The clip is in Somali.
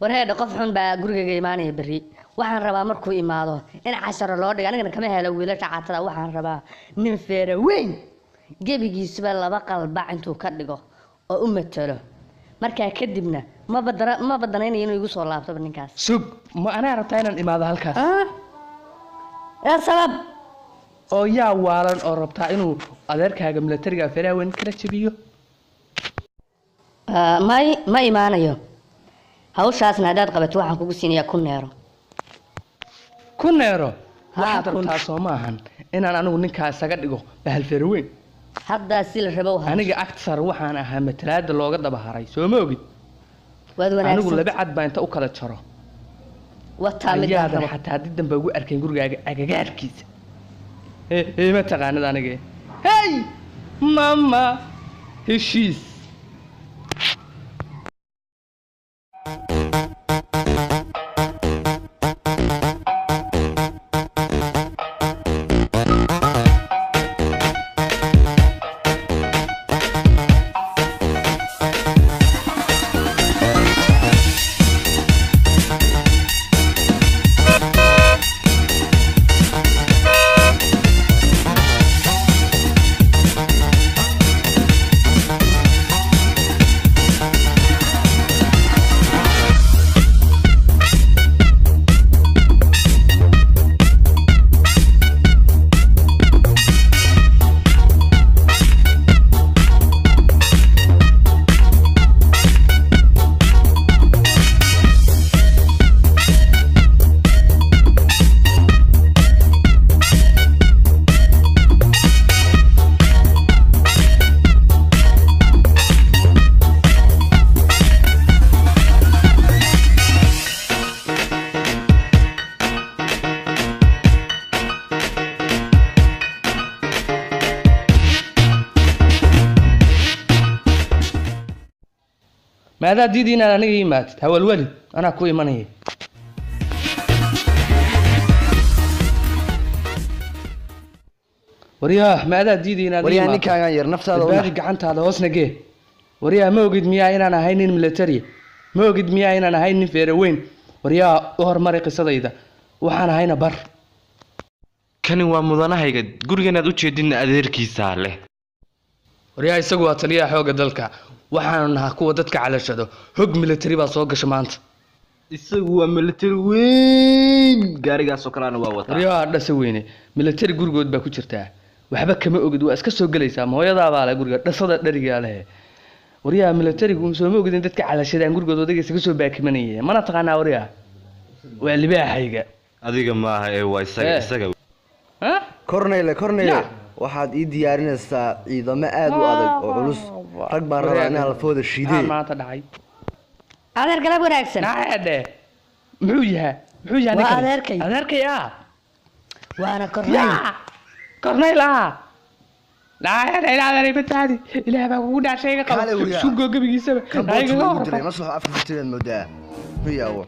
warheedha qof xun baa gurigayga imaanaya berri waxaan rabaa markuu imaado in casharo loo dhigo anigana kama helo wiilasha caatada waxaan rabaa nin feera weyn gebigiisuba 2 qalbac intuu ka dhigo oo u matalo markaa kadibna ma badanaynayo inuu igu soo laabto ninkaas sug ma anaa rabtaa inaan imaado halkaas yaa sabab oo yaa waalan oo rabtaa inuu adeerkaaga militariga feeraha weyn kala jabiyo ma imaanayo hawshaasna haddaad qabato waxaan kugu siinayaa 1 neero waxaad rabtaa soo maahan inaan anigu ninkaa isaga dhigo bahal feera weyn haddaa si la rabo aniga actor waxaan ahaa matalaada looga daba haray soo ma ogid waad wanaagsan anigu 2 cad baa inta u kala jaro wataa mid yaa xataa dib dambe ugu arkeen gurigaaga agagaarkiisa ma taqaanid aniga hey mama heshiis ماذا ديدين أنا نيجي مات هو الولد أنا كوي مني ورياه ماذا ديدين أنا ورياه نكا غير نفس هذا البارق عنت هذا وصنا جه ورياه موجود مياه أنا هاينين ملتري موجود مياه أنا هاينين فيروين ورياه أهر مريق صديدا وحنا هاينا بر كان هو مدنا هيك قرينا دوتشيدين أديركي ساله ورياه يسقوا تليا حوق دلك waxaan nahaa kuwa dadka calashado hog military baa soo gashay maanta isagu waa military weyn gaarigaas oo kalaana waa wataa riyaa dhasa weyne military gurigood baa ku jirtaa waxba kama ogid waa iska soo galaysaa hooyadaa baa la guriga dhasada dhariga leh wariyaa military gu soo ma ogidin dadka calashadaan gurigood wadaga isaga soo baakimanayeen mana taqaanaa wariyaa waa libaaxayga adiga ma aha ee waa isaga ha cornel waxaad ii diyaarinaysaa ciidamo aad u adag oo culus rag baan rabaa inaan la fooda shiidey maanta dhacay adeer galab wanaagsan naade muxuu yahay ninkan adeerkay waana cornel لا لا لا بتاعي إلى ما ودا شيء قال شو جوجل بيجيسه ما صح أفكر المودع هي هو